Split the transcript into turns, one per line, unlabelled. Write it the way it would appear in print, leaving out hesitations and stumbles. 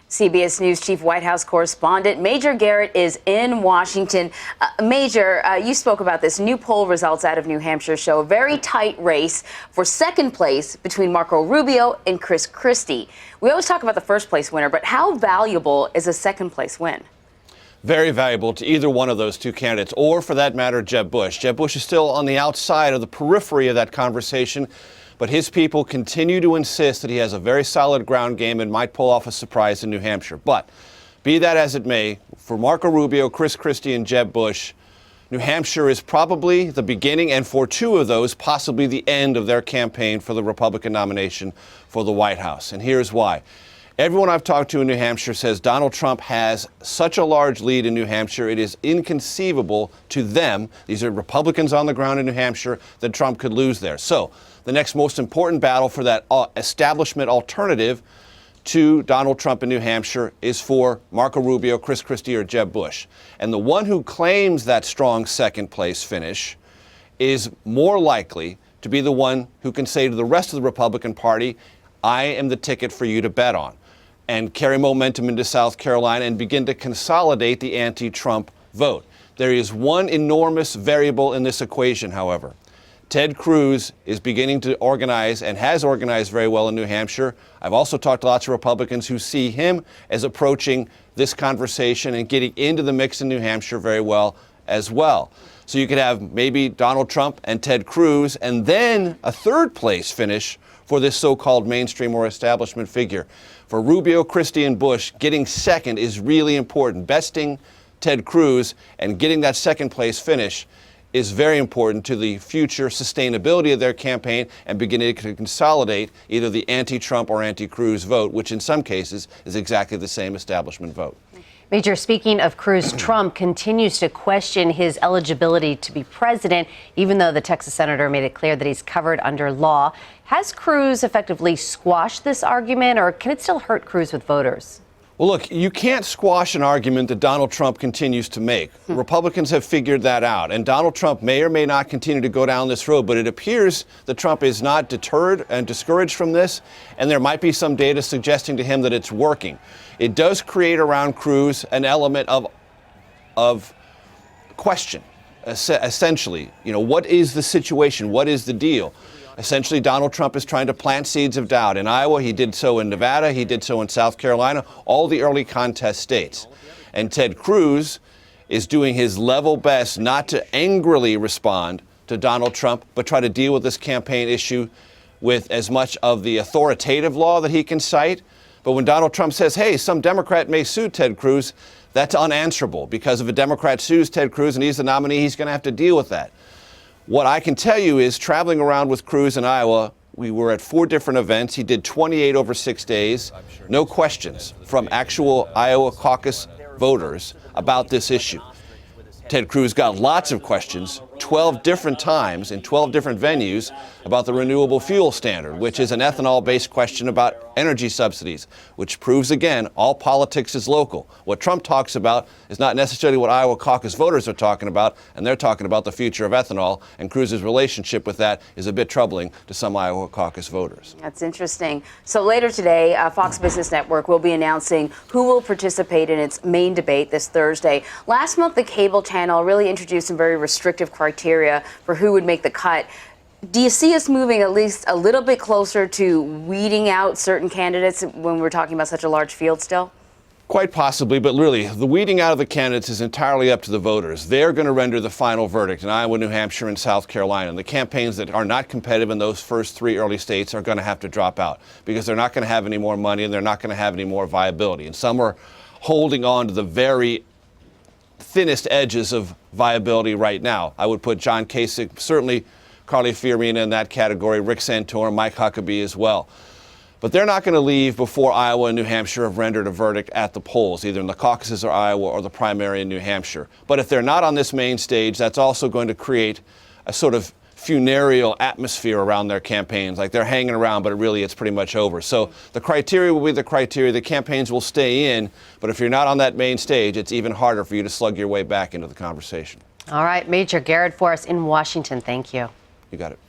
CBS News Chief White House correspondent Major Garrett is in Washington. Major, you spoke about this. New poll results out of New Hampshire show a very tight race for second place between Marco Rubio and Chris Christie. We always talk about the first place winner, but how valuable is a second place win?
Very valuable to either one of those two candidates, or for that matter, Jeb Bush. Jeb Bush is still on the outside of the periphery of that conversation, but his people continue to insist that he has a very solid ground game and might pull off a surprise in New Hampshire. But be that as it may, for Marco Rubio, Chris Christie, and Jeb Bush, New Hampshire is probably the beginning, and for two of those, possibly the end of their campaign for the Republican nomination for the White House. And here's why. Everyone I've talked to in New Hampshire says Donald Trump has such a large lead in New Hampshire, it is inconceivable to them, these are Republicans on the ground in New Hampshire, that Trump could lose there. So the next most important battle for that establishment alternative to Donald Trump in New Hampshire is for Marco Rubio, Chris Christie, or Jeb Bush. And the one who claims that strong second place finish is more likely to be the one who can say to the rest of the Republican Party, I am the ticket for you to bet on, and carry momentum into South Carolina and begin to consolidate the anti-Trump vote. There is one enormous variable in this equation, however. Ted Cruz is beginning to organize and has organized very well in New Hampshire. I've also talked to lots of Republicans who see him as approaching this conversation and getting into the mix in New Hampshire very well as well. So you could have maybe Donald Trump and Ted Cruz and then a third place finish for this so-called mainstream or establishment figure. For Rubio, Christie, and Bush, getting second is really important. Besting Ted Cruz and getting that second place finish is very important to the future sustainability of their campaign and beginning to consolidate either the anti-Trump or anti-Cruz vote, which in some cases is exactly the same establishment vote.
Major, speaking of Cruz, Trump continues to question his eligibility to be president, even though the Texas senator made it clear that he's covered under law. Has Cruz effectively squashed this argument, or can it still hurt Cruz with voters?
Well, look, you can't squash an argument that Donald Trump continues to make. Republicans have figured that out, and Donald Trump may or may not continue to go down this road, but it appears that Trump is not deterred and discouraged from this, and there might be some data suggesting to him that it's working. It does create around Cruz an element of question, essentially. You know, what is the situation? What is the deal? Essentially, Donald Trump is trying to plant seeds of doubt. In Iowa, he did so in Nevada, he did so in South Carolina, all the early contest states. And Ted Cruz is doing his level best not to angrily respond to Donald Trump, but try to deal with this campaign issue with as much of the authoritative law that he can cite. But when Donald Trump says, hey, some Democrat may sue Ted Cruz, that's unanswerable, because if a Democrat sues Ted Cruz and he's the nominee, he's going to have to deal with that. What I can tell you is, traveling around with Cruz in Iowa, we were at 4 different events. He did 28 over 6 days. No questions from actual Iowa caucus voters about this issue. Ted Cruz got lots of questions, 12 different times in 12 different venues, about the renewable fuel standard, which is an ethanol-based question about energy subsidies, which proves again, all politics is local. What Trump talks about is not necessarily what Iowa caucus voters are talking about, and they're talking about the future of ethanol, and Cruz's relationship with that is a bit troubling to some Iowa caucus voters.
That's interesting. So later today, Fox Business Network will be announcing who will participate in its main debate this Thursday. Last month, the cable channel really introduced some very restrictive criteria for who would make the cut. Do you see us moving at least a little bit closer to weeding out certain candidates when we're talking about such a large field still?
Quite possibly, but really, the weeding out of the candidates is entirely up to the voters. They're going to render the final verdict in Iowa, New Hampshire, and South Carolina. And the campaigns that are not competitive in those first 3 early states are going to have to drop out because they're not going to have any more money and they're not going to have any more viability. And some are holding on to the very thinnest edges of viability right now. I would put John Kasich, certainly Carly Fiorina in that category, Rick Santorum, Mike Huckabee as well. But they're not going to leave before Iowa and New Hampshire have rendered a verdict at the polls, either in the caucuses or Iowa or the primary in New Hampshire. But if they're not on this main stage, that's also going to create a sort of funereal atmosphere around their campaigns. Like they're hanging around, but really it's pretty much over. So the criteria will be the criteria. The campaigns will stay in. But if you're not on that main stage, it's even harder for you to slug your way back into the conversation.
All right, Major Garrett for us in Washington. Thank you.
You got it.